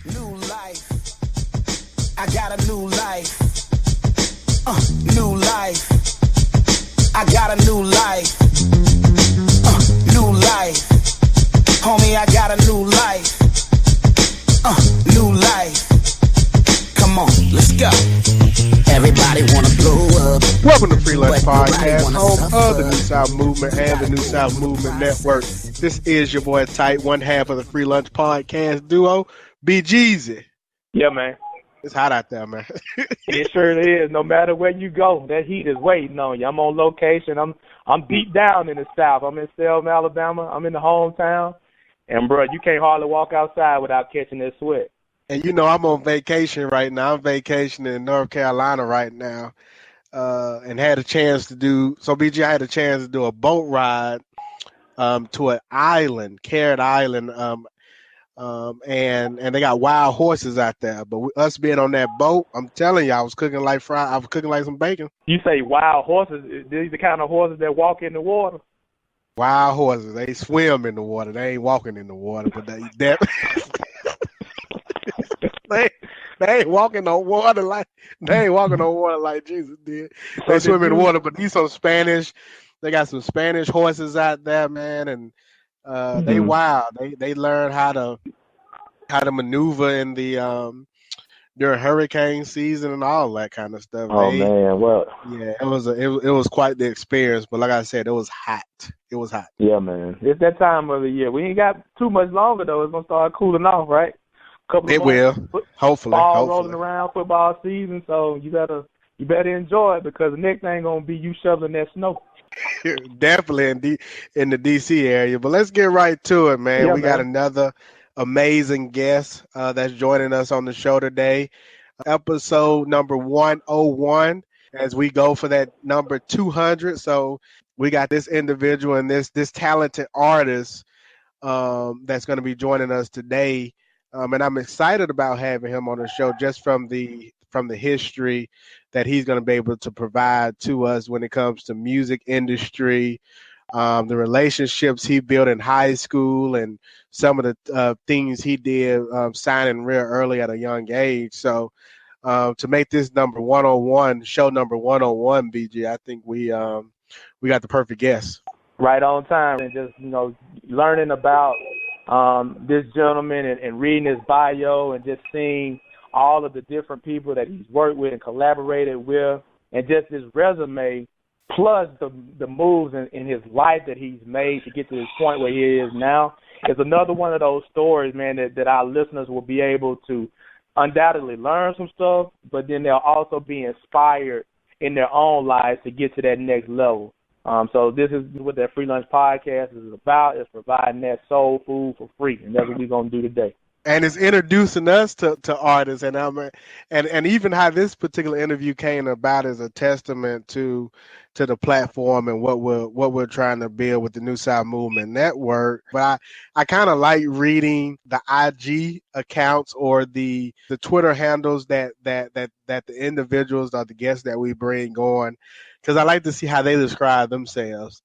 New life. I got a new life. New life. I got a new life. New life. Homie, I got a new life. New life. Come on, let's go. Everybody wanna blow up. Welcome to Free Lunch Podcast, home of the New South Movement and the New South Movement Network. This is your boy Tight, one half of the Free Lunch Podcast duo, B Jeezy. Yeah, man. It's hot out there, man. It sure is. No matter where you go, that heat is waiting on you. I'm on location. I'm deep down in the South. I'm in Selma, Alabama. I'm in the hometown. And, bro, you can't hardly walk outside without catching this sweat. And you know I'm on vacation right now. I'm vacationing in North Carolina right now, and had a chance to do – so, BG, I had a chance to do a boat ride to an island, Carrot Island, and they got wild horses out there. But us being on that boat, I'm telling you, I was cooking like some bacon. You say wild horses. These the kind of horses that walk in the water? Wild horses. They swim in the water. They ain't walking in the water, but they ain't walking on water like Jesus did. So they swim in the water, but these some Spanish. They got some Spanish horses out there, man, and they wild. They learn how to maneuver in the during hurricane season and all that kind of stuff. Man, well, yeah, it was quite the experience. But like I said, it was hot. It was hot. Yeah, man. It's that time of the year. We ain't got too much longer though. It's gonna start cooling off, right? It will. Hopefully. Rolling around football season, so you better enjoy it because the next thing gonna be you shoveling that snow. Definitely in the DC area. But let's get right to it, man. We got another amazing guest that's joining us on the show today. Episode number 101 as we go for that number 200. So we got this individual and this talented artist that's going to be joining us today. And I'm excited about having him on the show just from the history that he's going to be able to provide to us when it comes to music industry, the relationships he built in high school, and some of the things he did signing real early at a young age. So to make this number 101, show number 101, BG, I think we got the perfect guest. Right on time, and just learning about this gentleman and reading his bio and just seeing all of the different people that he's worked with and collaborated with, and just his resume, plus the moves in his life that he's made to get to this point where he is now, is another one of those stories, man, that our listeners will be able to undoubtedly learn some stuff, but then they'll also be inspired in their own lives to get to that next level. So this is what that Free Lunch Podcast is about, is providing that soul food for free, and that's what we're going to do today. And it's introducing us to artists, and even how this particular interview came about is a testament to the platform and what we're trying to build with the New South Movement Network. But I kind of like reading the IG accounts or the Twitter handles that the individuals or the guests that we bring on, because I like to see how they describe themselves.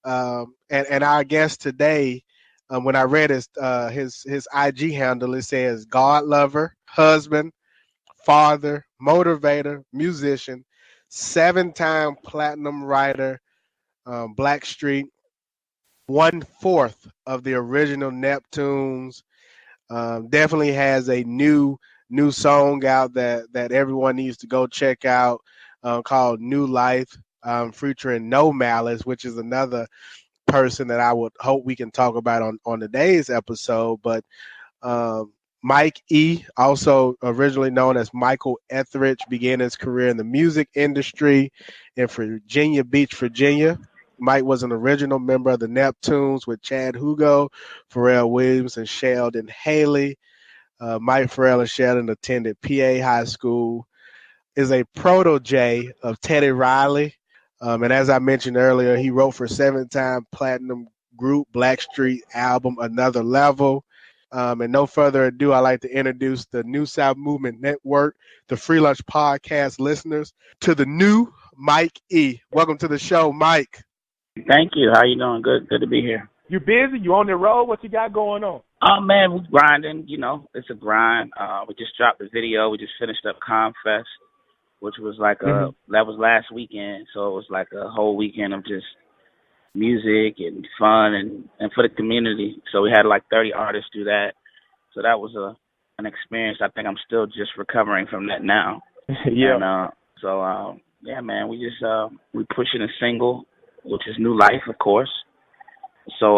And our guest today, when I read his IG handle, it says God lover, husband, father, motivator, musician, 7-time platinum writer, Blackstreet, 1/4 of the original Neptunes. Definitely has a new song out that everyone needs to go check out, called New Life, featuring No Malice, which is another person that I would hope we can talk about on today's episode. But Mike E, also originally known as Michael Etheridge, began his career in the music industry in Virginia Beach, Virginia. Mike was an original member of the Neptunes with Chad, Hugo, Pharrell Williams, and Sheldon Haley. Mike, Pharrell, and Sheldon attended PA High School, is a protege of Teddy Riley. And as I mentioned earlier, he wrote for 7-time platinum group Blackstreet album Another Level. And no further ado, I'd like to introduce the New South Movement Network, the Free Lunch Podcast listeners, to the new Mike E. Welcome to the show, Mike. Thank you. How you doing? Good to be here. You busy? You on the road? What you got going on? Oh, man, we grinding. You know, it's a grind. We just dropped the video. We just finished up ComFest, which was like that was last weekend. So it was like a whole weekend of just music and fun and for the community. So we had like 30 artists do that. So that was an experience. I think I'm still just recovering from that now. Yeah. And, yeah, man, we just we pushing a single, which is New Life, of course. So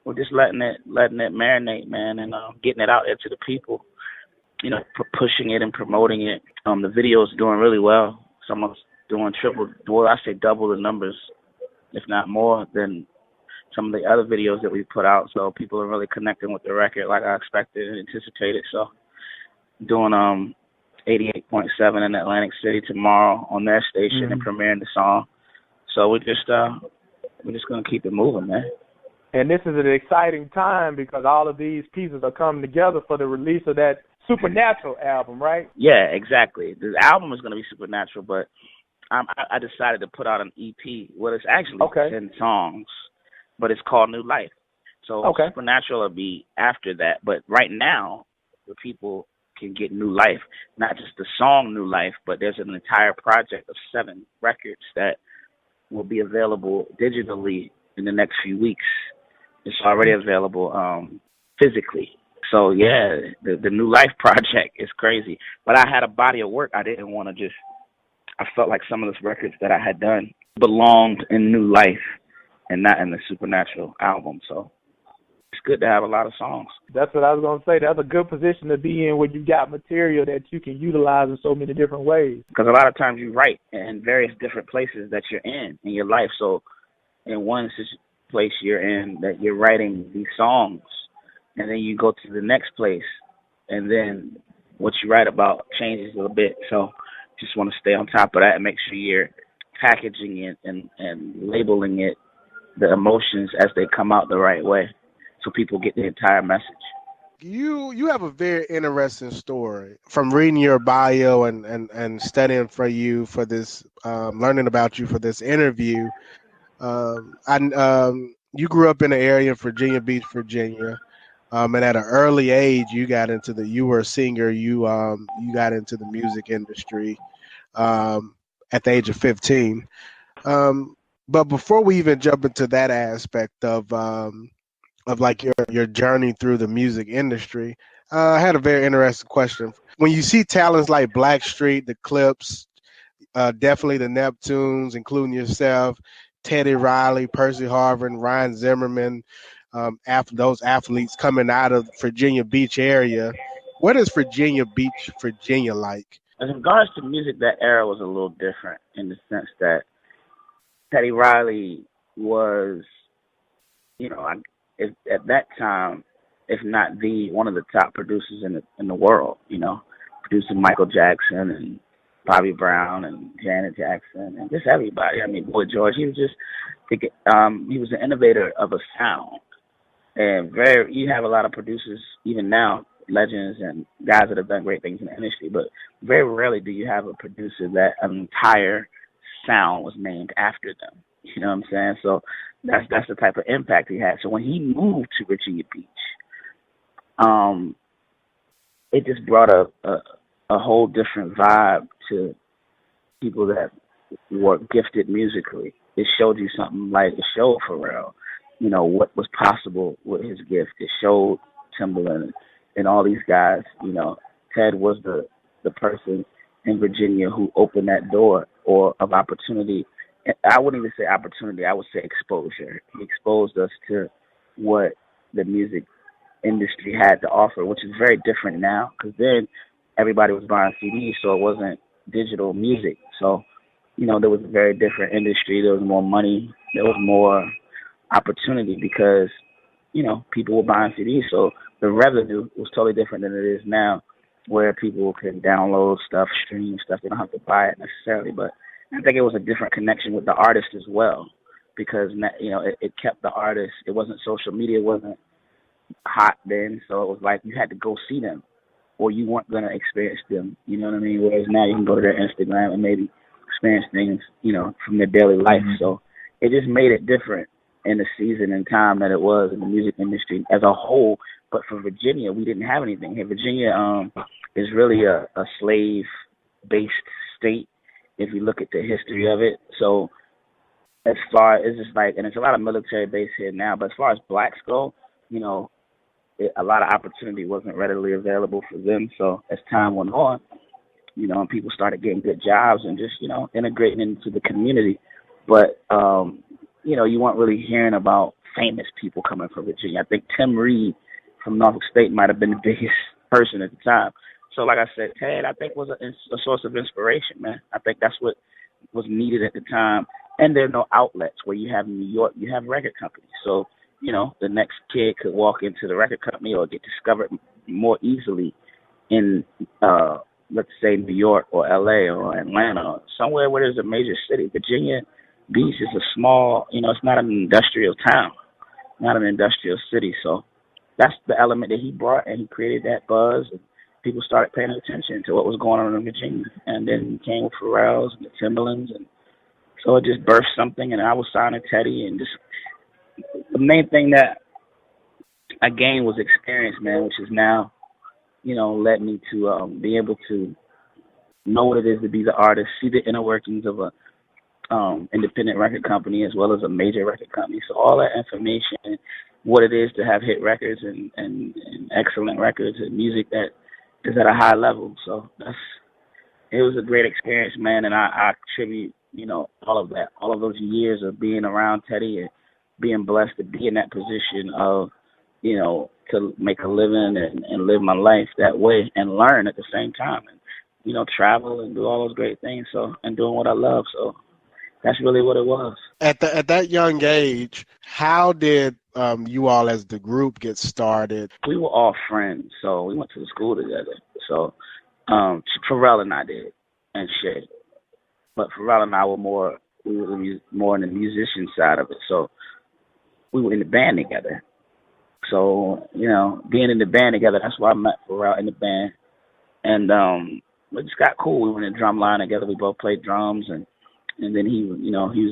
we're just letting it marinate, man, and getting it out there to the people. You know, pushing it and promoting it. The video is doing really well. Someone's doing double the numbers, if not more, than some of the other videos that we put out. So people are really connecting with the record like I expected and anticipated. So doing 88.7 in Atlantic City tomorrow on their station and premiering the song. So we're just gonna keep it moving, man. And this is an exciting time because all of these pieces are coming together for the release of that Supernatural album, right? Yeah, exactly. The album is gonna be Supernatural, but I decided to put out an EP. Well, it's actually 10 songs, but it's called New Life. So Supernatural will be after that. But right now, the people can get New Life, not just the song New Life, but there's an entire project of 7 records that will be available digitally in the next few weeks. It's already available physically. So, yeah, the New Life project is crazy. But I had a body of work. I didn't want to just – I felt like some of the records that I had done belonged in New Life and not in the Supernatural album. So it's good to have a lot of songs. That's what I was going to say. That's a good position to be in when you got material that you can utilize in so many different ways. Because a lot of times you write in various different places that you're in your life. So in one place you're in that you're writing these songs, and then you go to the next place, and then what you write about changes a little bit. So just want to stay on top of that and make sure you're packaging it and labeling it, the emotions as they come out the right way, so people get the entire message. You have a very interesting story from reading your bio and studying for you for this, learning about you for this interview. You grew up in an area in Virginia Beach, Virginia, and at an early age, you were a singer. You got into the music industry at the age of 15. But before we even jump into that aspect of like your journey through the music industry, I had a very interesting question. When you see talents like Blackstreet, the Clips, definitely the Neptunes, including yourself, Teddy Riley, Percy Harvin, Ryan Zimmerman, those athletes coming out of Virginia Beach area, what is Virginia Beach, Virginia like? As regards to music, that era was a little different in the sense that Teddy Riley was, at that time, if not one of the top producers in the world, producing Michael Jackson and Bobby Brown and Janet Jackson and just everybody. I mean, Boy George, he was he was an innovator of a sound. And you have a lot of producers, even now, legends and guys that have done great things in the industry, but very rarely do you have a producer that an entire sound was named after them. You know what I'm saying? So that's the type of impact he had. So when he moved to Virginia Beach, it just brought a whole different vibe to people that were gifted musically. It showed you something like it showed Pharrell, what was possible with his gift. It showed Timbaland and all these guys. Ted was the person in Virginia who opened that door of opportunity. I wouldn't even say opportunity. I would say exposure. He exposed us to what the music industry had to offer, which is very different now, because then everybody was buying CDs, so it wasn't digital music. So, there was a very different industry. There was more money. There was more opportunity because, people were buying CDs. So the revenue was totally different than it is now, where people can download stuff, stream stuff. They don't have to buy it necessarily. But I think it was a different connection with the artist as well, because, it kept the artist. It wasn't social media. It wasn't hot then. So it was like you had to go see them, or you weren't going to experience them, you know what I mean? Whereas now you can go to their Instagram and maybe experience things, from their daily life. So it just made it different. in the season and time that it was in the music industry as a whole. But for Virginia, we didn't have anything here. Virginia is really a slave-based state if you look at the history of it. So as far as it's like, and it's a lot of military base here now, but as far as blacks go, you know, a lot of opportunity wasn't readily available for them. So as time went on, you know, and people started getting good jobs and just, you know, integrating into the community. But, you know, you weren't really hearing about famous people coming from Virginia. I think Tim Reed from Norfolk State might have been the biggest person at the time. So like I said, Ted, I think was a source of inspiration, man. I think that's what was needed at the time. And there are no outlets where you have in New York, you have record companies. So, you know, the next kid could walk into the record company or get discovered more easily in, let's say, New York or L.A. or Atlanta or somewhere where there's a major city. Virginia Beach is a small, you know, it's not an industrial town, not an industrial city. So that's the element that he brought, and he created that buzz. And people started paying attention to what was going on in Virginia. And then came with Pharrell's and the Timberlands. And so it just birthed something, and I was signing Teddy. And just the main thing that I gained was experience, man, which is now, you know, led me to be able to know what it is to be the artist, see the inner workings of a independent record company as well as a major record company. So all that information, what it is to have hit records and excellent records and music that is at a high level. So it was a great experience, man, and I attribute, you know, all of that, all of those years of being around Teddy and being blessed to be in that position of, you know, to make a living and live my life that way and learn at the same time and, you know, travel and do all those great things. So, and doing what I love. So that's really what it was. At that young age, how did you all as the group get started? We were all friends, so we went to the school together. So Pharrell and I did, and Shay. But Pharrell and I were more in the musician side of it. So we were in the band together. So, you know, being in the band together, that's why I met Pharrell in the band. And we just got cool. We went in drum line together. We both played drums, and then he was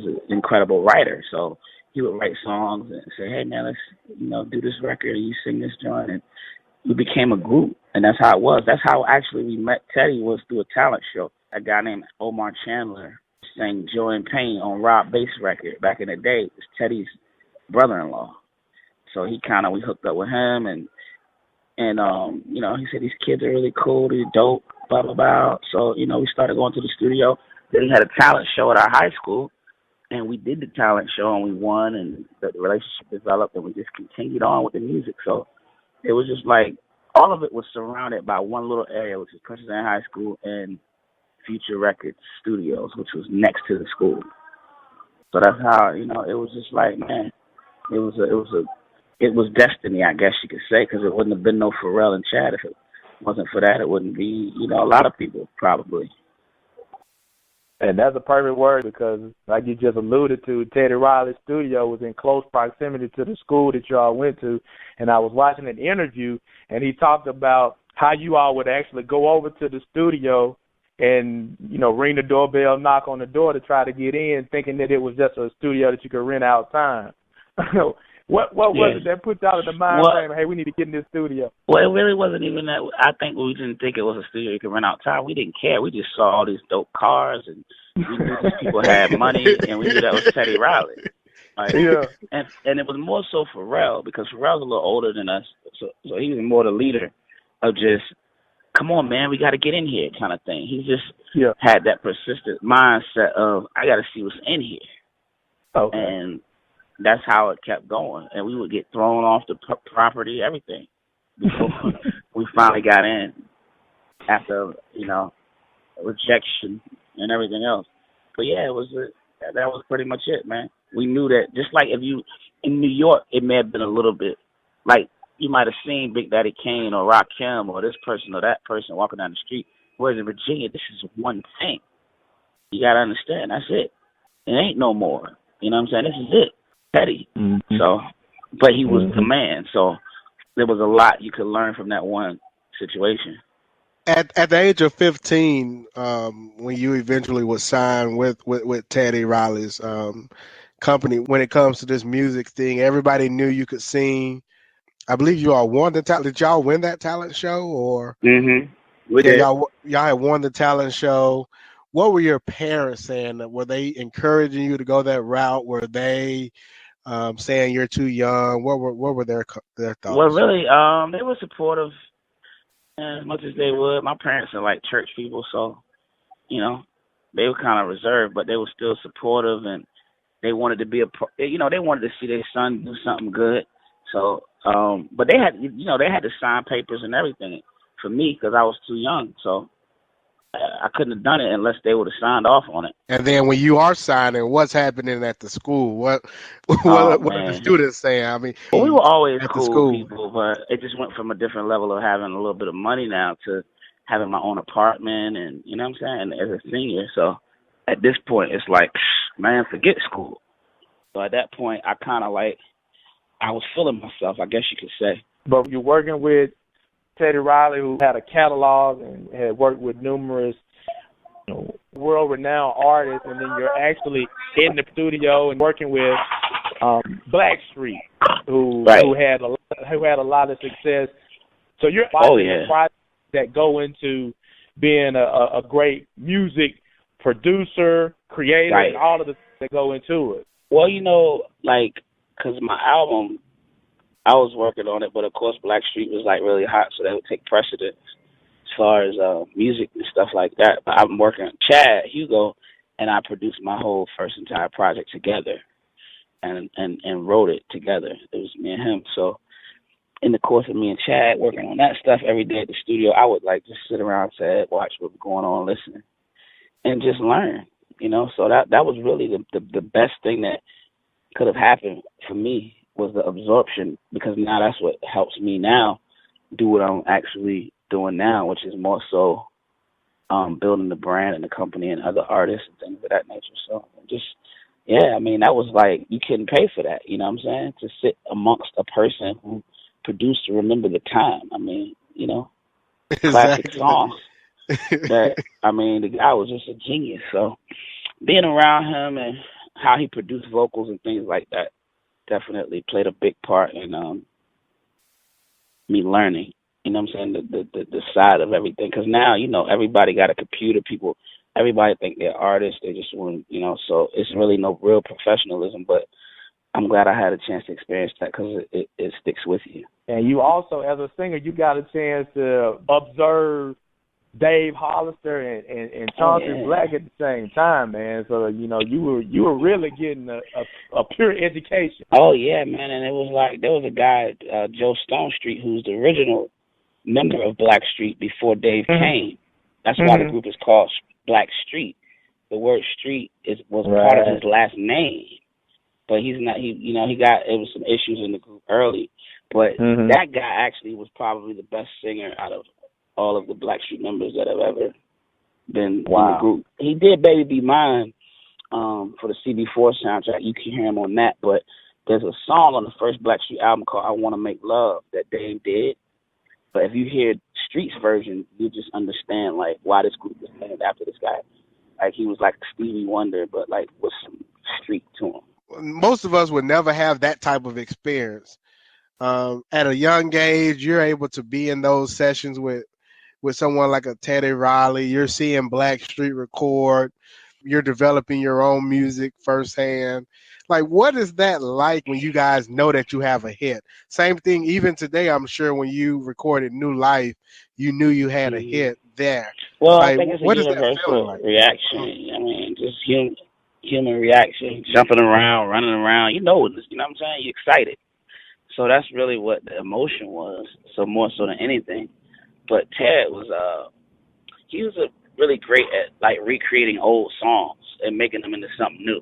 an incredible writer. So he would write songs and say, hey, man, let's, you know, do this record and you sing this joint. And we became a group, and that's how it was. That's how actually we met Teddy, was through a talent show. A guy named Omar Chandler sang Joy and Pain on Rob Bass record back in the day. It's Teddy's brother-in-law. So we hooked up with him, and you know, he said, these kids are really cool, they're dope, blah, blah, blah. So, you know, we started going to the studio. Then he had a talent show at our high school, and we did the talent show, and we won, and the relationship developed, and we just continued on with the music. So it was just like, all of it was surrounded by one little area, which is Princess Anne High School and Future Records Studios, which was next to the school. So that's how, you know, it was just like, man, it was destiny, I guess you could say, because it wouldn't have been no Pharrell and Chad if it wasn't for that. It wouldn't be, you know, a lot of people probably. And that's a perfect word, because like you just alluded to, Teddy Riley's studio was in close proximity to the school that y'all went to. And I was watching an interview, and he talked about how you all would actually go over to the studio and, you know, ring the doorbell, knock on the door to try to get in, thinking that it was just a studio that you could rent out time. What was it that put y'all in the mind frame, hey, we need to get in this studio? Well, it really wasn't even that. I think we didn't think it was a studio you could rent out time. We didn't care. We just saw all these dope cars, and we knew these people had money, and we knew that was Teddy Riley. Right? Yeah. And it was more so Pharrell, because Pharrell's a little older than us, so he was more the leader of just, come on, man, we got to get in here kind of thing. He just had that persistent mindset of, I got to see what's in here. Okay. And that's how it kept going. And we would get thrown off the property, everything, before we finally got in after, you know, rejection and everything else. But, yeah, that was pretty much it, man. We knew that, just like if you, in New York, it may have been a little bit, like you might have seen Big Daddy Kane or Rakim or this person or that person walking down the street. Whereas in Virginia, this is one thing. You got to understand, that's it. It ain't no more. You know what I'm saying? This is it. Teddy. Mm-hmm. So, but he was the man. So there was a lot you could learn from that one situation. At the age of 15, when you eventually was signed with Teddy Riley's company when it comes to this music thing. Everybody knew you could sing. I believe you all won the talent. Did y'all win that talent show or? We Yeah, did. y'all had won the talent show. What were your parents saying? Were they encouraging you to go that route? Were they saying you're too young? What were their Well, thoughts? really, they were supportive as much as they would. My parents are like church people, so they were kind of reserved, but they were still supportive, and they wanted to be they wanted to see their son do something good. So, but they had to sign papers and everything for me because I was too young. So I couldn't have done it unless they would have signed off on it. And then when you are signing, what's happening at the school? What Oh what are the man. students saying? I mean, Well, we were always at the cool school. people, but it just went from a different level of having a little bit of money now to having my own apartment and, you know what I'm saying, as a senior. So at this point, it's like, man, forget school. So at that point, I kind of like, I was feeling myself, I guess you could say. But you're working with Teddy Riley, who had a catalog and had worked with numerous world-renowned artists, and then you're actually in the studio and working with Blackstreet, who had a lot of success. So you're finding projects that go into being a great music producer, creator, and all of the things that go into it. Well, because my album, I was working on it, but of course Blackstreet was like really hot, so they would take precedence as far as music and stuff like that. But I'm working on Chad, Hugo, and I produced my whole first entire project together and wrote it together. It was me and him. So in the course of me and Chad working on that stuff every day at the studio, I would like just sit around, watch what's going on, listen, and just learn, So that was really the best thing that could have happened for me was the absorption, because now that's what helps me now do what I'm actually doing now, which is more so building the brand and the company and other artists and things of that nature. So that was like, you couldn't pay for that, you know what I'm saying? To sit amongst a person who produced to remember the time. I mean, classic songs. The guy was just a genius. So being around him and how he produced vocals and things like that definitely played a big part in me learning, you know what I'm saying, the side of everything. Because now, everybody got a computer. Everybody think they're artists. They just want, so it's really no real professionalism. But I'm glad I had a chance to experience that because it sticks with you. And you also, as a singer, you got a chance to observe Dave Hollister and Chauncey Black at the same time, man. So you were really getting a pure education. Oh yeah, man. And it was like there was a guy, Joe Stonestreet, who's the original member of Blackstreet before Dave came. That's why the group is called Blackstreet. The word street was part of his last name, but he's not. It was some issues in the group early, but that guy actually was probably the best singer out of all of the Blackstreet members that have ever been in the group. He did Baby Be Mine for the CB4 soundtrack. You can hear him on that, but there's a song on the first Blackstreet album called I Want to Make Love that Dave did. But if you hear Street's version, you just understand like why this group was named after this guy. Like he was like Stevie Wonder, but like with some street to him. Most of us would never have that type of experience. At a young age, you're able to be in those sessions with someone like a Teddy Riley. You're seeing Blackstreet record. You're developing your own music firsthand. Like, what is that like when you guys know that you have a hit? Same thing, even today, I'm sure when you recorded New Life, you knew you had a hit there. Well, like, I think it's what a is that feeling universal like? reaction. I mean, just human reaction, jumping around, running around. You know what I'm saying? You're excited. So that's really what the emotion was, so more so than anything. But Ted was he was really great at like recreating old songs and making them into something new.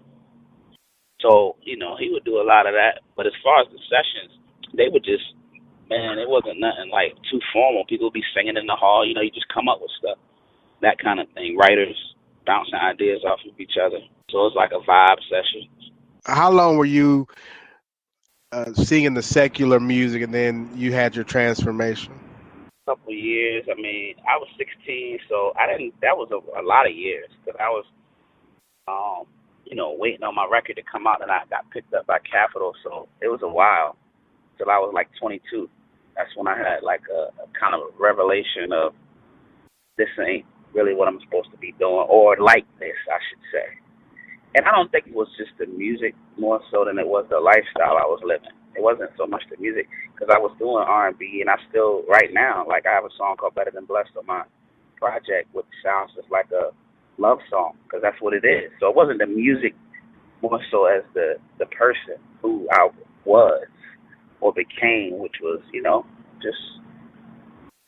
So, he would do a lot of that. But as far as the sessions, they would just, man, it wasn't nothing like too formal. People would be singing in the hall, you just come up with stuff, that kind of thing. Writers bouncing ideas off of each other. So it's like a vibe session. How long were you singing the secular music and then you had your transformation? Couple of years. I mean, I was 16, so that was a lot of years because I was, waiting on my record to come out, and I got picked up by Capitol. So it was a while till I was like 22. That's when I had like a kind of a revelation of this ain't really what I'm supposed to be doing, or like this, I should say. And I don't think it was just the music more so than it was the lifestyle I was living. It wasn't so much the music, because I was doing R&B, and I still, right now, like I have a song called Better Than Blessed on my project, which sounds just like a love song, because that's what it is. So it wasn't the music more so as the person who I was or became, which was, just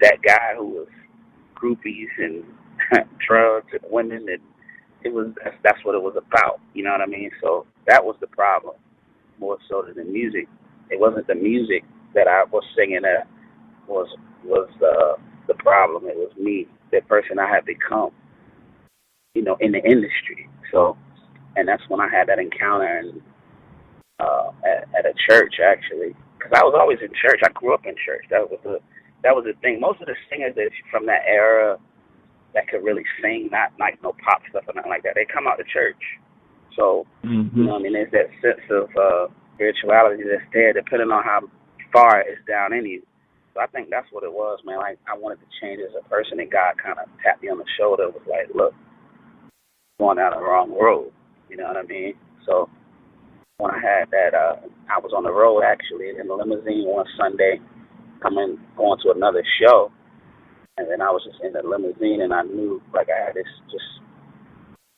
that guy who was groupies and drugs and women, and that's what it was about. You know what I mean? So that was the problem more so than the music. It wasn't the music that I was singing that was the problem. It was me, the person I had become, in the industry. So, and that's when I had that encounter at a church, actually, because I was always in church. I grew up in church. That was the thing. Most of the singers that from that era that could really sing, not like no pop stuff or nothing like that, they come out to church. So, there's that sense of spirituality that's there, depending on how far it's down in you. So I think that's what it was, man. Like, I wanted to change as a person, and God kind of tapped me on the shoulder. It was like, look, going down the wrong road. You know what I mean? So when I had that, I was on the road, actually, in the limousine one Sunday, going to another show. And then I was just in the limousine, and I knew, like, I had this just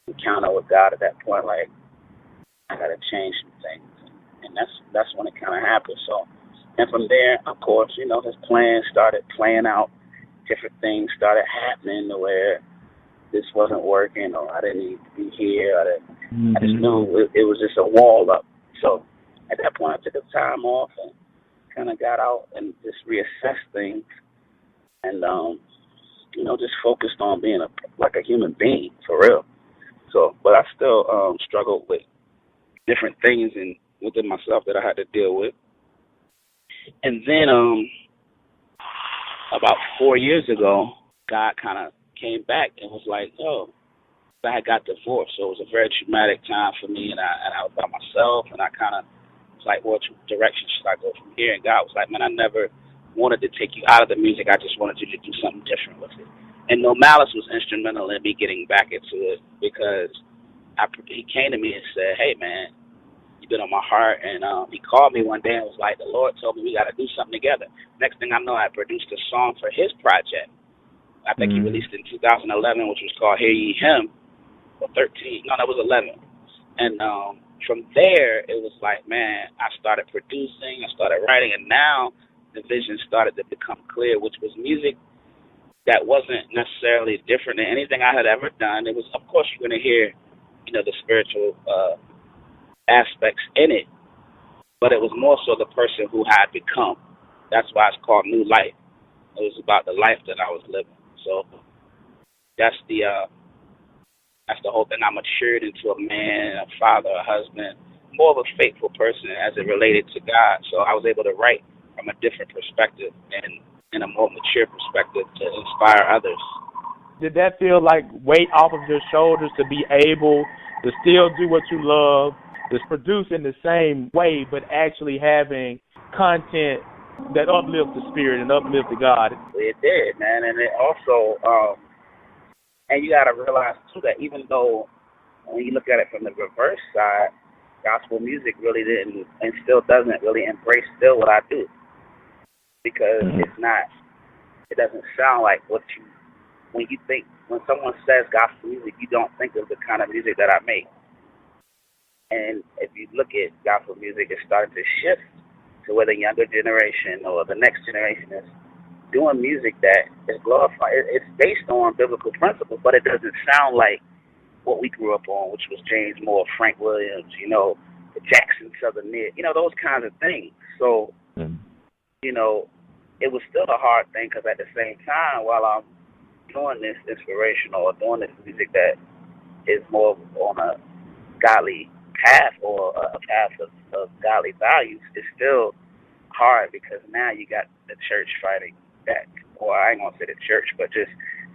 encounter with God at that point, like, I got to change some things. And that's when it kind of happened. So, and from there, of course, his plans started playing out. Different things started happening to where this wasn't working, or I didn't need to be here. I just knew it was just a wall up. So at that point, I took a time off and kind of got out and just reassessed things, and just focused on being like a human being for real. So, but I still struggled with different things within myself that I had to deal with. And then about 4 years ago, God kind of came back and was like, oh, I had got divorced. So it was a very traumatic time for me, and I was by myself, and I kind of was like, what direction should I go from here? And God was like, man, I never wanted to take you out of the music. I just wanted you to do something different with it. And No Malice was instrumental in me getting back into it, because he came to me and said, hey, man, you've been on my heart. And he called me one day and was like, the Lord told me we got to do something together. Next thing I know, I produced a song for his project. I think he released it in 2011, which was called Hear Ye Him, or 13. No, that was 11. And from there, it was like, man, I started producing, I started writing, and now the vision started to become clear, which was music that wasn't necessarily different than anything I had ever done. It was, of course, you're going to hear, the spiritual aspects in it, but it was more so the person who I had become. That's why it's called New Life. It was about the life that I was living. So that's the whole thing. I matured into a man, a father, a husband, more of a faithful person as it related to God. So I was able to write from a different perspective and in a more mature perspective to inspire others. Did that feel like weight off of your shoulders to be able to still do what you love, to produce in the same way, but actually having content that uplifts the spirit and uplifts the God? It did, man. And it also, and you got to realize, too, that even though when you look at it from the reverse side, gospel music really didn't and still doesn't really embrace still what I do. Because it doesn't sound like when someone says gospel music, you don't think of the kind of music that I make. And if you look at gospel music, it's starting to shift to where the younger generation or the next generation is doing music that is glorified. It's based on biblical principles, but it doesn't sound like what we grew up on, which was James Moore, Frank Williams, the Jackson Southern Mid, those kinds of things. So, it was still a hard thing, because at the same time, while I'm doing this inspirational or doing this music that is more on a godly path or a path of godly values, it's still hard, because now you got the church fighting back. Or I ain't going to say the church, but just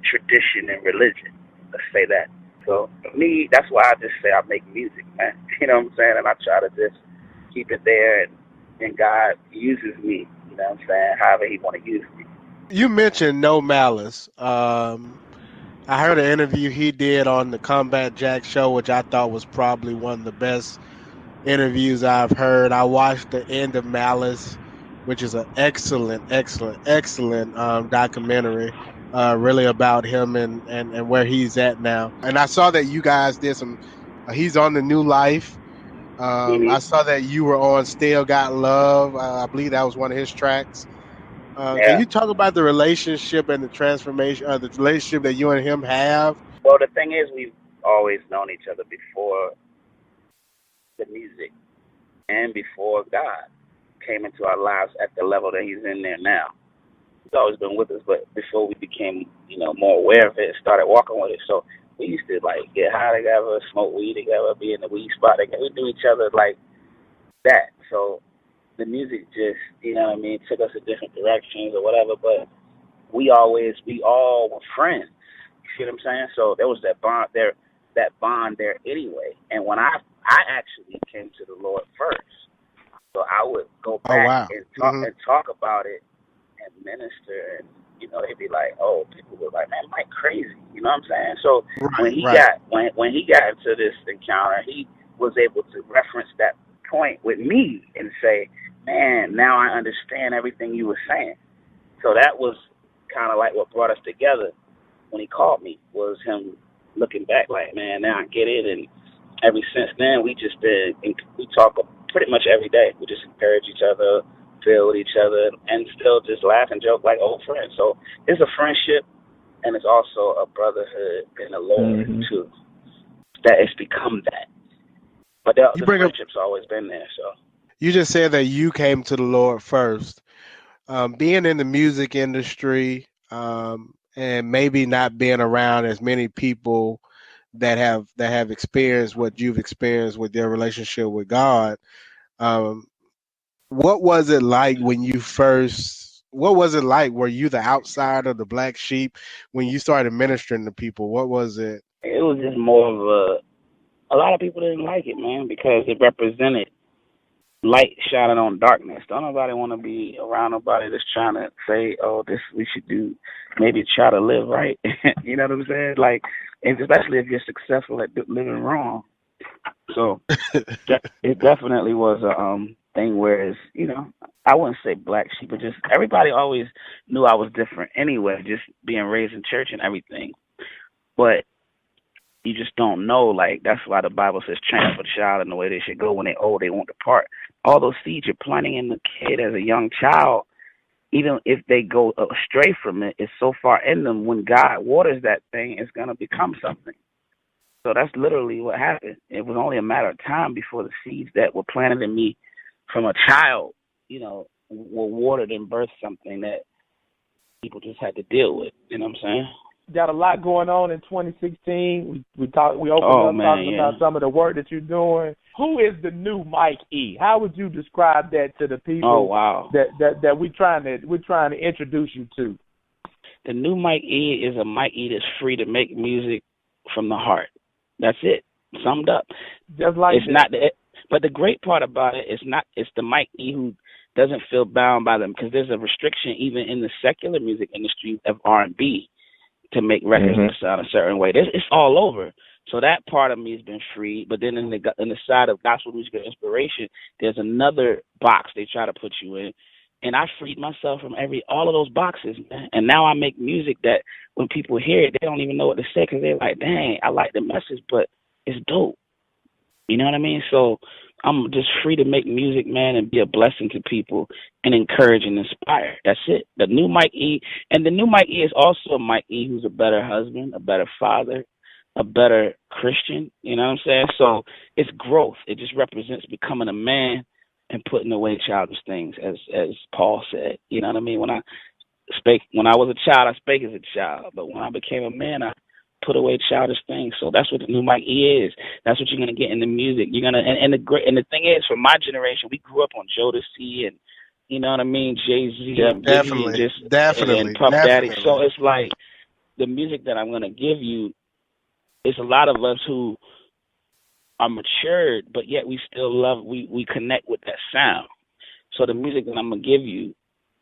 tradition and religion. Let's say that. So for me, that's why I just say I make music, man. You know what I'm saying? And I try to just keep it there, and God uses me. You know what I'm saying? However He want to use me. You mentioned No Malice. I heard an interview he did on the Combat Jack show, which I thought was probably one of the best interviews I've heard. I watched the end of Malice, which is an excellent documentary, really about him and where he's at now. And I saw that you guys did some. He's on the New Life. I saw that you were on Still Got Love. I believe that was one of his tracks. Can you talk about the relationship and the transformation, the relationship that you and him have? Well, the thing is, we've always known each other before the music and before God came into our lives at the level that He's in there now. He's always been with us, but before we became, more aware of it and started walking with it. So we used to get high together, smoke weed together, be in the weed spot together. We knew each other like that. So the music just, took us in different directions or whatever, but we all were friends. You see what I'm saying? So there was that bond there anyway. And when I actually came to the Lord first, so I would go back and talk about it and minister, and they'd be like, oh, people were like, man, Mike crazy. You know what I'm saying? So when he got into this encounter, he was able to reference that point with me and say, man, now I understand everything you were saying. So that was kind of like what brought us together when he called me, was him looking back like, man, now I get it. And ever since then, we talk pretty much every day. We just encourage each other, feel with each other, and still just laugh and joke like old friends. So it's a friendship, and it's also a brotherhood in the Lord, too. That it's become that. But the friendship's always been there, so. You just said that you came to the Lord first. Being in the music industry, and maybe not being around as many people that have experienced what you've experienced with their relationship with God. What was it like when you first? What was it like? Were you the outsider, the black sheep, when you started ministering to people? What was it? It was just more of a lot of people didn't like it, man, because it represented light shining on darkness. Don't nobody want to be around nobody that's trying to say, oh, this we should do, maybe try to live right. You know what I'm saying? And especially if you're successful at living wrong. So it definitely was a thing where it's, I wouldn't say black sheep, but just everybody always knew I was different anyway, just being raised in church and everything. But you just don't know, that's why the Bible says train up a child in the way they should go. When they're old, they won't depart. All those seeds you're planting in the kid as a young child, even if they go astray from it, it's so far in them. When God waters that thing, it's going to become something. So that's literally what happened. It was only a matter of time before the seeds that were planted in me from a child, were watered and birthed something that people just had to deal with. You know what I'm saying? Got a lot going on in 2016. We opened up talking about some of the work that you're doing. Who is the new Mike E? How would you describe that to the people? Oh, wow. That we're trying to introduce you to? The new Mike E is a Mike E that's free to make music from the heart. That's it. Summed up. Just like it's not the, but the great part about it is not. It's the Mike E who doesn't feel bound by them, because there's a restriction even in the secular music industry of R&B. To make records sound a certain way. It's all over. So that part of me has been free. But then in the side of gospel music and inspiration, there's another box they try to put you in. And I freed myself from all of those boxes, man. And now I make music that when people hear it, they don't even know what to say, because they're like, dang, I like the message, but it's dope. You know what I mean? So I'm just free to make music, man, and be a blessing to people and encourage and inspire. That's it. The new Mike E. And the new Mike E is also a Mike E who's a better husband, a better father, a better Christian. You know what I'm saying? So it's growth. It just represents becoming a man and putting away childish things, as Paul said. You know what I mean? When I was a child, I spake as a child. But when I became a man, I put away childish things. So that's what the new Mike E is. That's what you're gonna get in the music. You're gonna and the thing is, for my generation, we grew up on Jodeci and you know what I mean, Jay-Z, definitely, and Puff Daddy. So it's like the music that I'm gonna give you it's a lot of us who are matured, but yet we still love, we connect with that sound. So the music that I'm going to give you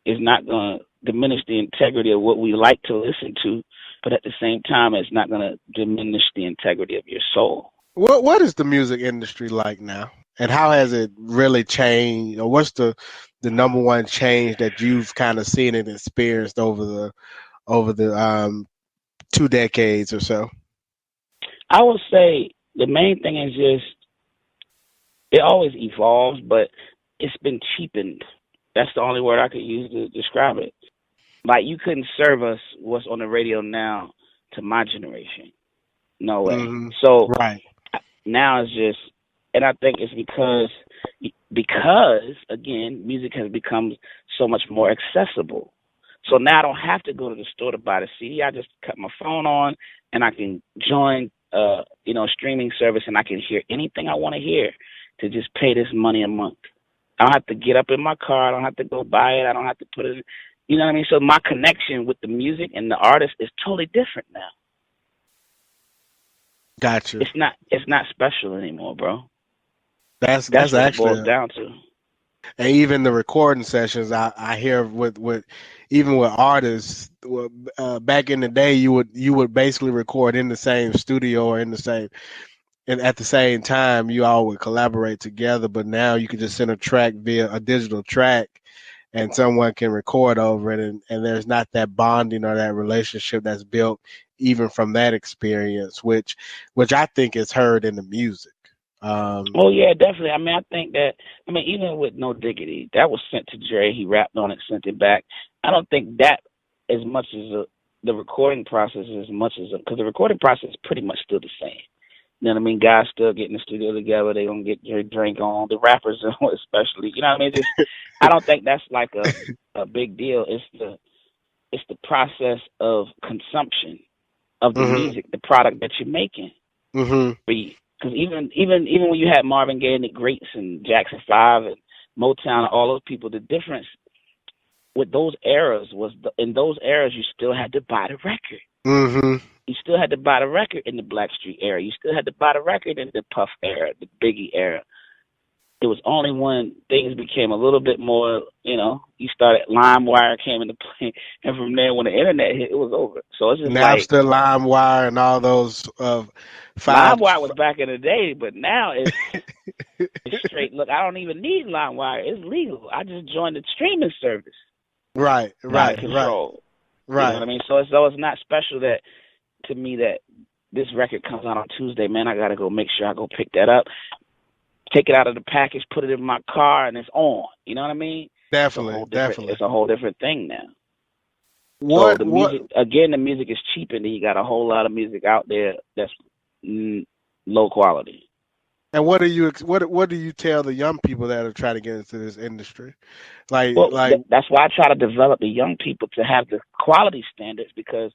is not going to diminish the integrity of what we like to listen to, but at the same time, it's not going to diminish the integrity of your soul. What is the music industry like now, and how has it really changed? Or what's the number one change that you've kind of seen and experienced over the 2 decades or so? I would say the main thing is just it always evolves, but it's been cheapened. That's the only word I could use to describe it. Like, you couldn't serve us what's on the radio now to my generation. No way. Mm-hmm. So right now it's just, and I think it's because again, music has become so much more accessible. So now I don't have to go to the store to buy the CD. I just cut my phone on and I can join a streaming service, and I can hear anything I want to hear to just pay this money a month. I don't have to get up in my car. I don't have to go buy it. I don't have to put it, you know what I mean? So my connection with the music and the artist is totally different now. Gotcha. It's not special anymore, bro. That's what actually it boils down to. And even the recording sessions, I hear with even with artists, back in the day, you would basically record in the same studio or in the same, and at the same time, you all would collaborate together. But now you can just send a track via a digital track, and someone can record over it, and there's not that bonding or that relationship that's built even from that experience, which I think is heard in the music. Oh yeah, definitely. I mean, I think that, even with No Diggity, that was sent to Dre. He rapped on it, sent it back. I don't think that as much as the recording process, because the recording process is pretty much still the same. You know what I mean? Guys still get in the studio together. They gonna get their drink on. The rappers, especially. You know what I mean? I don't think that's like a big deal. It's the process of consumption of the music, the product that you're making. Mm-hmm. Because even when you had Marvin Gaye and the Greats and Jackson 5 and Motown, all those people, the difference with those eras was in those eras you still had to buy the record. Mm-hmm. You still had to buy the record in the Blackstreet era. You still had to buy the record in the Puff era, the Biggie era. It was only when things became a little bit more, you started, LimeWire came into play, and from there, when the internet hit, it was over. So it's just Napster, LimeWire, and all those LimeWire was back in the day, but now it's straight. Look, I don't even need LimeWire. It's legal. I just joined the streaming service. Right. You know what I mean? So it's not special to me that this record comes out on Tuesday. Man, I got to go make sure I go pick that up. Take it out of the package, put it in my car, and it's on. You know what I mean? Definitely. It's a whole different thing now. The music is cheapened, and you got a whole lot of music out there that's low quality. And what do you tell the young people that are trying to get into this industry? That's why I try to develop the young people to have the quality standards, because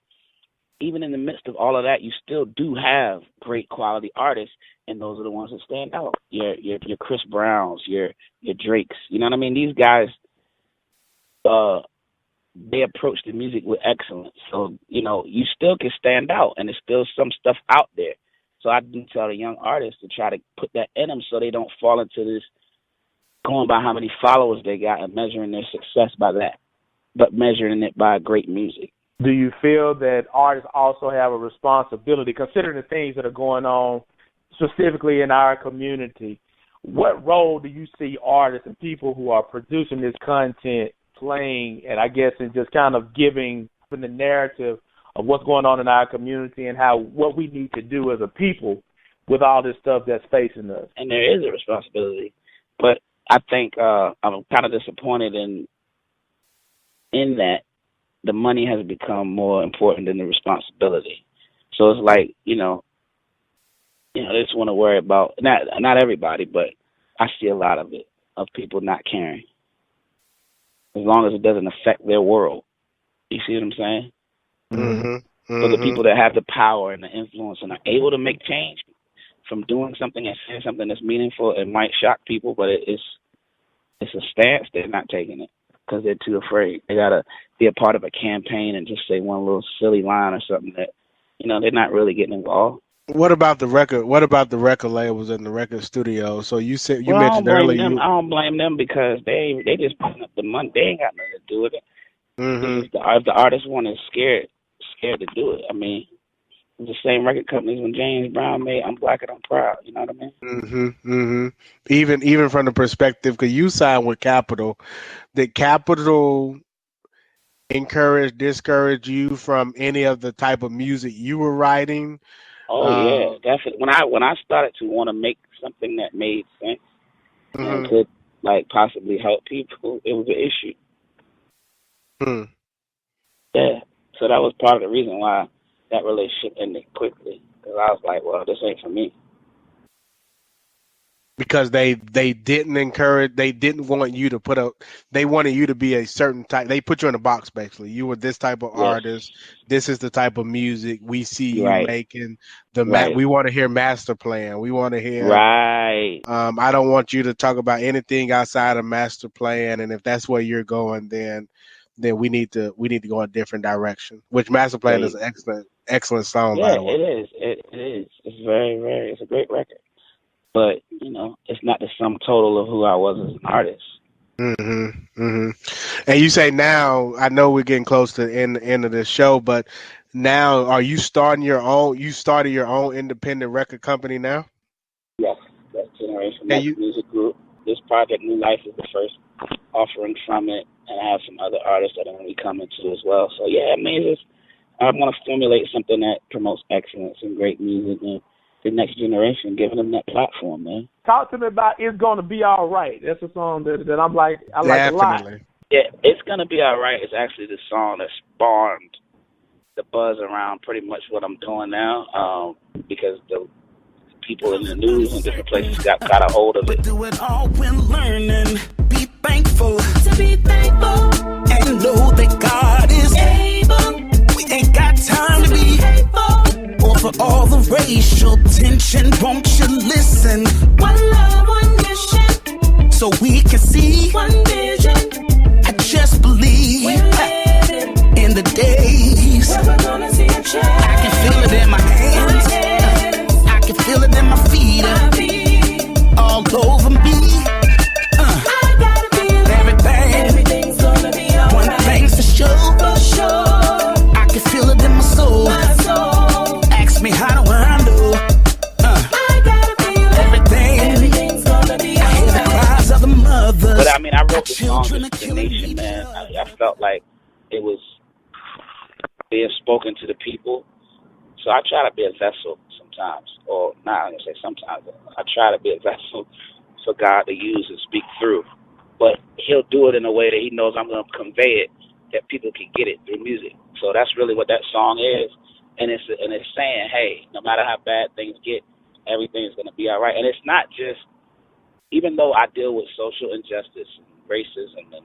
even in the midst of all of that, you still do have great quality artists, and those are the ones that stand out. Your Chris Browns, your Drakes. You know what I mean? These guys, they approach the music with excellence. So, you still can stand out, and there's still some stuff out there. So I do tell the young artists to try to put that in them so they don't fall into this going by how many followers they got and measuring their success by that, but measuring it by great music. Do you feel that artists also have a responsibility, considering the things that are going on specifically in our community? What role do you see artists and people who are producing this content playing, and I guess in just kind of giving the narrative of what's going on in our community and what we need to do as a people with all this stuff that's facing us? And there is a responsibility, but I think I'm kind of disappointed in that the money has become more important than the responsibility. So it's like, they just want to worry about, not everybody, but I see a lot of it, of people not caring, as long as it doesn't affect their world. You see what I'm saying? Mm-hmm. So the people that have the power and the influence and are able to make change from doing something and saying something that's meaningful, it might shock people, but it's a stance. They're not taking it because they're too afraid. They got to be a part of a campaign and just say one little silly line or something that, they're not really getting involved. What about the record? What about the record labels and the record studios? So you said you Well, I don't mentioned blame earlier them. you. I don't blame them because they just putting up the money. They ain't got nothing to do with it. Mm-hmm. If the artist one is scared to do it. I mean, the same record companies when James Brown made "I'm Black and I'm Proud." You know what I mean? Mm-hmm. Mm-hmm. Even from the perspective, because you signed with Capitol, did Capitol discourage you from any of the type of music you were writing? Oh yeah, definitely. When I started to want to make something that made sense and Mm-hmm. could like possibly help people, it was an issue. Hmm. Yeah. So that was part of the reason why that relationship ended quickly. Because I was like, well, this ain't for me. Because they didn't encourage, they didn't want you to put up, they wanted you to be a certain type, they put you in a box basically. You were this type of Yes. artist, this is the type of music we see you Right. making, Right. we want to hear master plan, we want to hear Right. I don't want you to talk about anything outside of master plan, and if that's where you're going, then we need to go a different direction, which master plan is an excellent song, by Yeah, the way. it is. It is. It's very. It's a great record. But it's not the sum total of who I was as an artist. Mm-hmm. Mm-hmm. And you say now, I know we're getting close to the end of the show, but now are you starting your own? You started your own independent record company now? Yes, that's Generation Yeah, Next Music Group. This project, New Life, is the first offering from it, and I have some other artists that are going to be coming to as well. So yeah, I mean, I'm going to formulate something that promotes excellence and great music and the next generation, giving them that platform, man. Talk to me about "It's Gonna Be All Right." That's a song that I like a lot. definitely. Yeah, It's Gonna Be All Right is actually the song that spawned the buzz around pretty much what I'm doing now, because the people in the news and different places got a hold of it. But do it all when learning. Be thankful to be thankful and know that God is able. We ain't got time to be hateful or for all the racial tension. Won't you listen? One love, one mission, so we can see one vision. I just believe we're living in the days where we're gonna see a change. I can feel it in my hands. I can feel it in my feet. All over me. I gotta feel everything's gonna be alright. One thing's for sure. I can feel it in my soul. Ask me how do I know? I gotta feel everything's gonna be alright. I hear the cries of the mothers. But I mean, I wrote the song just for the nation, man. I felt like it was being spoken to the people. So I try to be a vessel sometimes, or not, I'm going to say sometimes. I try to be a vessel for God to use and speak through. But he'll do it in a way that he knows I'm going to convey it, that people can get it through music. So that's really what that song is. And it's saying, hey, no matter how bad things get, everything's going to be all right. And it's not just, even though I deal with social injustice and racism and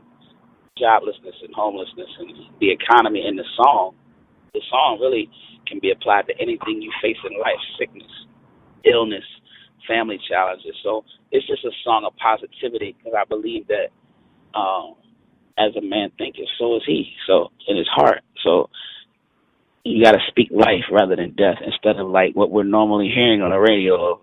joblessness and homelessness and the economy in the song really can be applied to anything you face in life: sickness, illness, family challenges. So it's just a song of positivity, because I believe that as a man thinketh, so is he. So in his heart. So you got to speak life rather than death, instead of like what we're normally hearing on the radio of,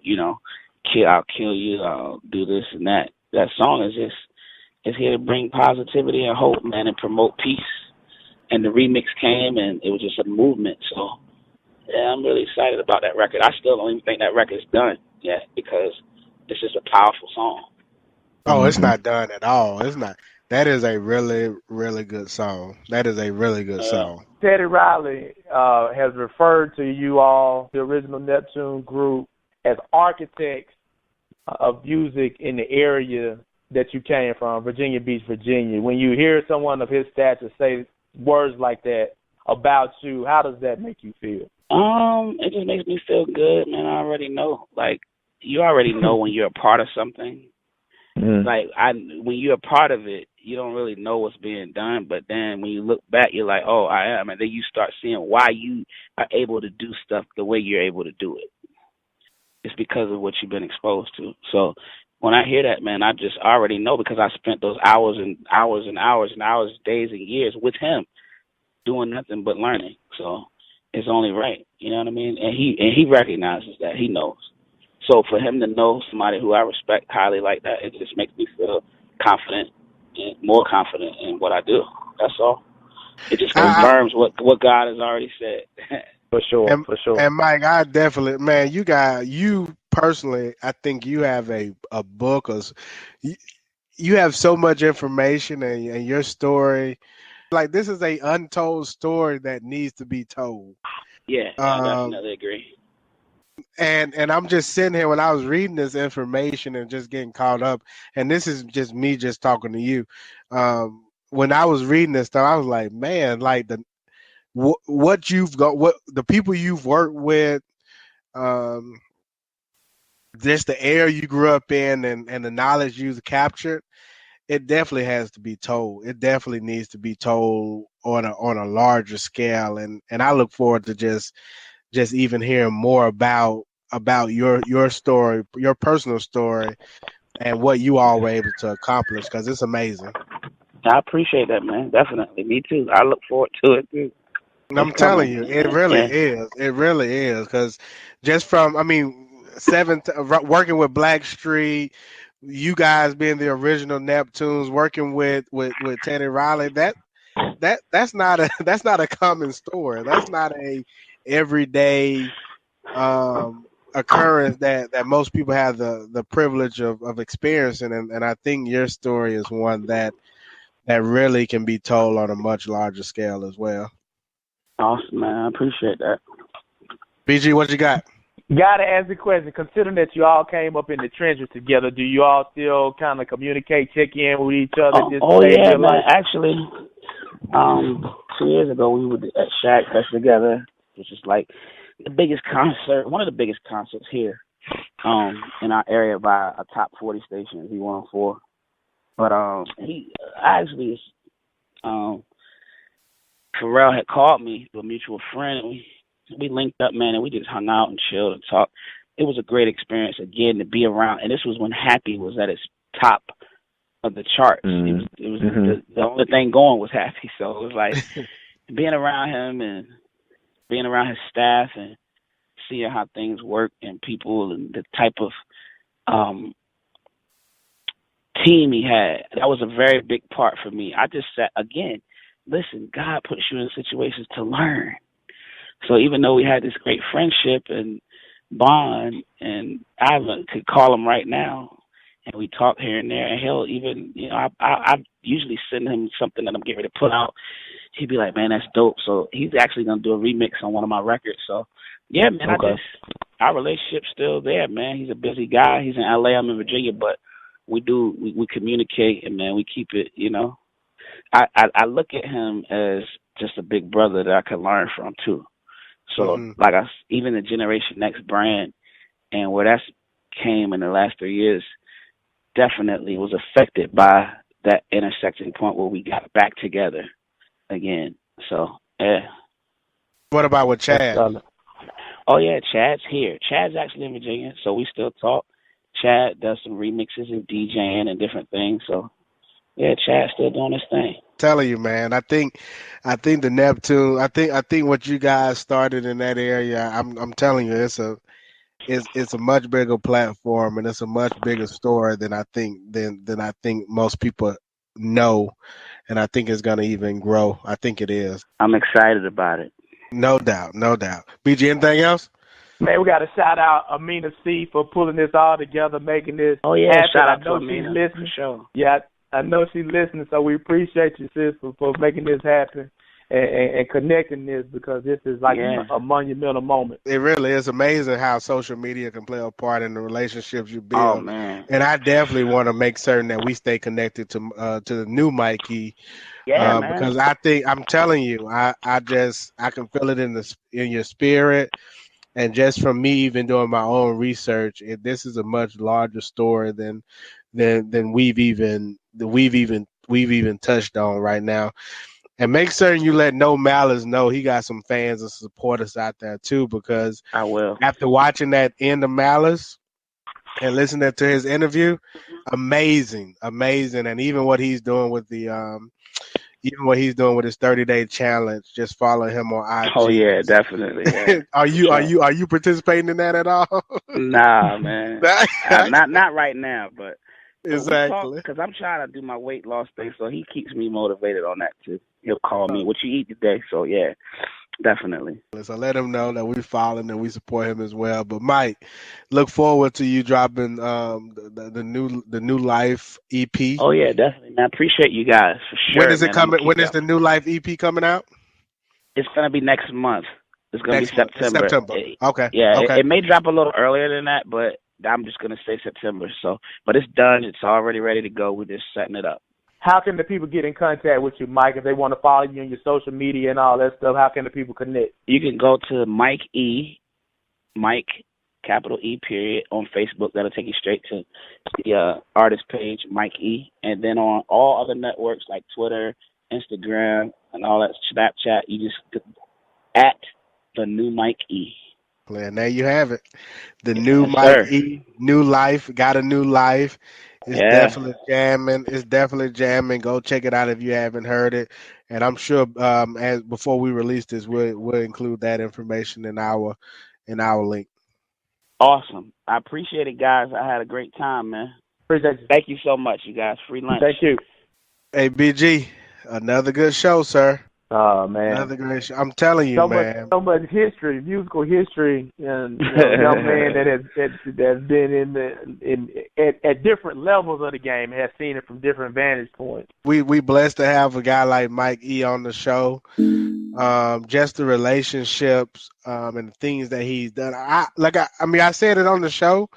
I'll kill you, I'll do this and that. That song is here to bring positivity and hope, man, and promote peace. And the remix came, and it was just a movement. So, yeah, I'm really excited about that record. I still don't even think that record's done yet, because it's just a powerful song. Oh, it's not done at all. It's not. That is a really, really good song. That is a really good song. Teddy Riley has referred to you all, the original Neptune group, as architects of music in the area that you came from, Virginia Beach, Virginia. When you hear someone of his stature say words like that about you, how does that make you feel? It just makes me feel good, man. I already know. Like, you already know when you're a part of something. Mm. Like, when you're a part of it, you don't really know what's being done. But then when you look back, you're like, oh, I am. And then you start seeing why you are able to do stuff the way you're able to do it. It's because of what you've been exposed to. So when I hear that, man, I just already know, because I spent those hours and hours and hours and hours, days and years with him, doing nothing but learning. So it's it's only right. You know what I mean? And he recognizes that. He knows. So for him to know somebody who I respect highly like that, it just makes me feel confident and more confident in what I do. That's all. It just confirms what God has already said. For sure. And Mike, I definitely, man, you personally, I think you have a book. You have so much information and your story. Like, this is a untold story that needs to be told. Yeah, I definitely agree. And I'm just sitting here when I was reading this information and just getting caught up. And this is just me just talking to you. When I was reading this stuff, I was like, man, like what you've got, what the people you've worked with, just the air you grew up in and the knowledge you've captured, it definitely has to be told. It definitely needs to be told on a larger scale. And I look forward to just even hearing more about your story, your personal story, and what you all were able to accomplish, because it's amazing. I appreciate that, man. Definitely. Me too. I look forward to it too. I'm telling you, it really is. It really is, because just from, working with Blackstreet, you guys being the original Neptunes, working with Teddy Riley, that's not a common story. That's not a everyday occurrence that most people have the privilege of experiencing, and I think your story is one that really can be told on a much larger scale as well. Awesome, man. I appreciate that. BG, what you got? Got to ask the question. Considering that you all came up in the trenches together, do you all still kind of communicate, check in with each other? Yeah, man. Actually, 2 years ago, we were at Shaq Fest together, which is like the biggest concert, one of the biggest concerts here in our area by a top 40 station, V104. But Pharrell had called me to a mutual friend, and we linked up, man, and we just hung out and chilled and talked. It was a great experience, again, to be around. And this was when Happy was at its top of the charts. Mm-hmm. It was the only thing going was Happy. So it was like being around him and being around his staff and seeing how things work and people and the type of team he had. That was a very big part for me. I just said, again, listen, God puts you in situations to learn. So even though we had this great friendship and bond, and I could call him right now, and we talk here and there, and he'll even, I usually send him something that I'm getting ready to put out. He'd be like, man, that's dope. So he's actually going to do a remix on one of my records. So, yeah, man, okay. Our relationship's still there, man. He's a busy guy. He's in LA, I'm in Virginia, but we communicate, and, man, we keep it, I look at him as just a big brother that I could learn from, too. So, even the Generation Next brand and where that's came in the last 3 years definitely was affected by that intersecting point where we got back together again. So, yeah. What about with Chad? Oh, yeah, Chad's here. Chad's actually in Virginia, so we still talk. Chad does some remixes and DJing and different things, so yeah, Chad's still doing his thing. Telling you, man. I think the Neptune. I think what you guys started in that area. I'm telling you, it's a much bigger platform, and it's a much bigger story than I think most people know, and I think it's gonna even grow. I think it is. I'm excited about it. No doubt. BG, anything else? Man, we got to shout out Amina C for pulling this all together, making this happen. Shout out to Amina, she's listening. For sure. Yeah, I know she's listening, so we appreciate you, sis, for making this happen and connecting this, because this is like a monumental moment. It really is amazing how social media can play a part in the relationships you build. Oh, man. And I definitely want to make certain that we stay connected to the new Mikey. Yeah, because I think, I'm telling you, I can feel it in your spirit. And just from me even doing my own research, this is a much larger story than we've even touched on right now. And make certain you let No Malice know he got some fans and supporters out there too, because I will. After watching that end of Malice and listening to his interview, amazing. And even what he's doing with the even what he's doing with his 30-day challenge. Just follow him on IG. Oh yeah, definitely. Yeah. Are you participating in that at all? Nah, man. Not right now, but exactly. Because I'm trying to do my weight loss thing, so he keeps me motivated on that too. He'll call me, "What you eat today?" So yeah, definitely. So let him know that we follow him and we support him as well. But Mike, look forward to you dropping the new Life EP. Oh yeah, definitely, man. I appreciate you guys for sure. When is it coming? When is the new Life EP coming out? It's gonna be next month. It's gonna be September. September. Okay. Yeah, okay. It may drop a little earlier than that, but I'm just gonna say September. So, but it's done. It's already ready to go. We're just setting it up. How can the people get in contact with you, Mike, if they want to follow you on your social media and all that stuff? How can the people connect? You can go to Mike, capital E, period, on Facebook. That'll take you straight to the artist page, Mike E. And then on all other networks like Twitter, Instagram, and all that, Snapchat, you just at the new Mike E. And there you have it. The new Mike E, new life, got a new life. It's definitely jamming. It's definitely jamming. Go check it out if you haven't heard it. And I'm sure as before we release this, we'll include that information in our link. Awesome. I appreciate it, guys. I had a great time, man. Appreciate you. Thank you so much, you guys. Free lunch. Thank you. Hey, BG, another good show, sir. Oh, man. Another great show. I'm telling you, man. So much history, musical history, and young man that has been at different levels of the game, has seen it from different vantage points. We blessed to have a guy like Mike E on the show. Just the relationships and the things that he's done. I said it on the show,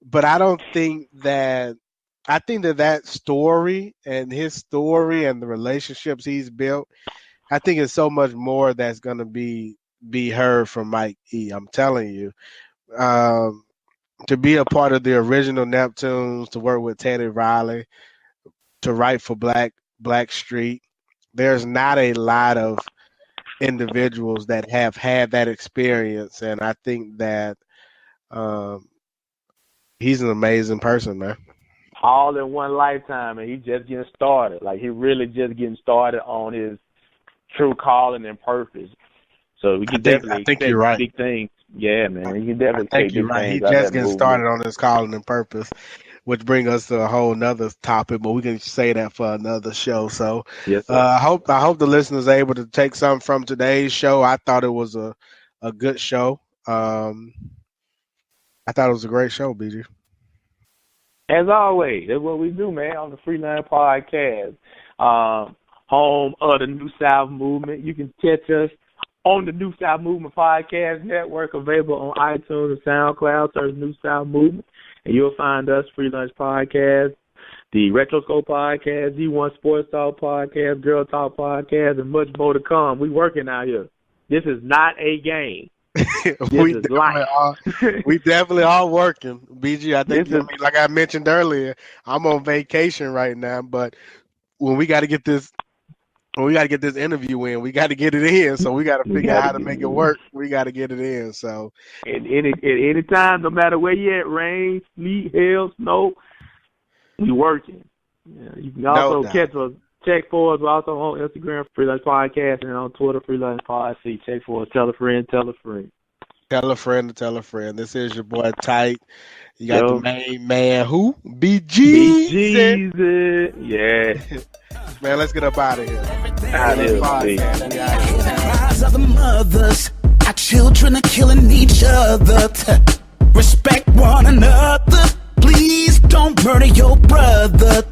but I think that story and his story and the relationships he's built, I think it's so much more that's going to be heard from Mike E. I'm telling you, to be a part of the original Neptunes, to work with Teddy Riley, to write for Black Street, there's not a lot of individuals that have had that experience, and I think that he's an amazing person, man. All in one lifetime, and he's just getting started. Like, he really just getting started on his true calling and purpose. So we can definitely think you're right. Big things. Yeah, man. You can definitely take big things. He's just getting started on his calling and purpose, which brings us to a whole nother topic, but we can say that for another show. So yes, I hope the listeners are able to take something from today's show. I thought it was a good show. I thought it was a great show, BG. As always, that's what we do, man, on the Freeline Podcast. Home of the New South Movement. You can catch us on the New South Movement Podcast Network, available on iTunes and SoundCloud. Search New South Movement, and you'll find us, Free Lunch Podcast, the Retroscope Podcast, Z1 Sports Talk Podcast, Girl Talk Podcast, and much more to come. We working out here. This is not a game. we definitely are working. BG, I think, like I mentioned earlier, I'm on vacation right now, but when we got to get this interview in, we got to get it in. So we got to figure out how to make it work. We got to get it in. So at any time, no matter where you at, rain, sleet, hail, snow, we working. Yeah, you can also catch us. Check for us. We're also on Instagram, Freelance Podcast, and on Twitter, Freelance Podcast. Check for us. Tell a friend. Tell a friend. Tell a friend to tell a friend. This is your boy Tight. You got the main man, who? BG. Yeah. Man, let's get up out of here. Rise of the mothers, our children are killing each other. Respect one another. Please don't murder your brother.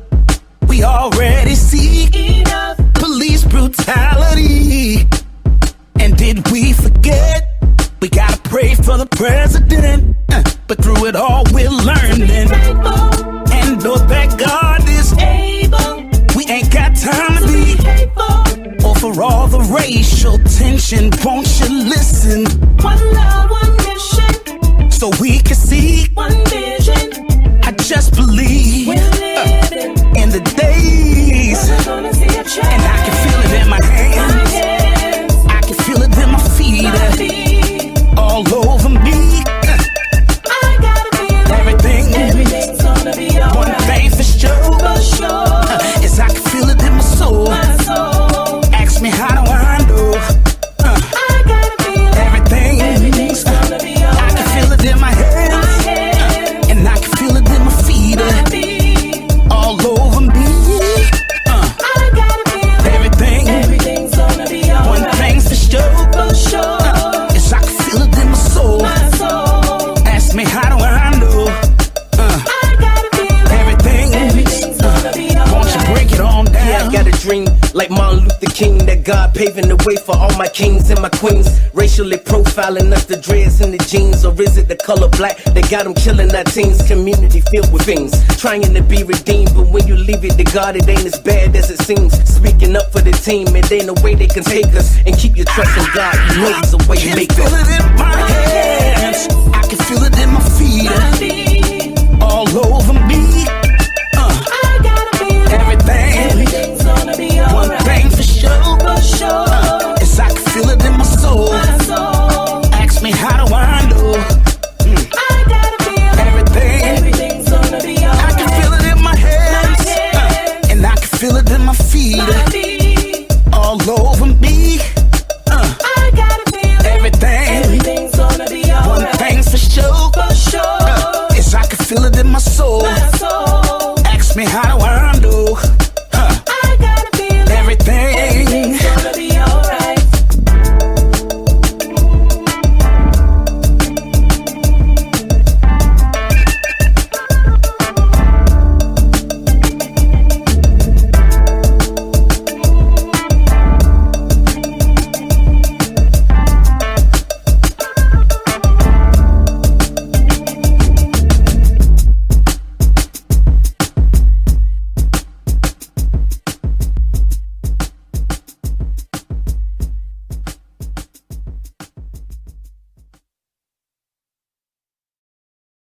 We already see enough police brutality. And did we forget? We gotta pray for the president. But through it all, we're learning. And know that God is able. We ain't got time to be hateful. Or for all the racial tension, won't you listen? One love, one mission. So we can see one vision. I just believe we're living in the days. And I can feel it in my hands. I can feel it in my feet. All over me. I gotta feel everything's gonna be alright. One thing for sure. Is I can feel it in my soul. God paving the way for all my kings and my queens. Racially profiling us, the dreads and the jeans. Or is it the color black that got them killing our teens? Community filled with things, trying to be redeemed. But when you leave it to God, it ain't as bad as it seems. Speaking up for the team, it ain't no way they can take us. And keep your trust in God, you know He's a way maker. I can feel it in my hands, I can feel it in my feet.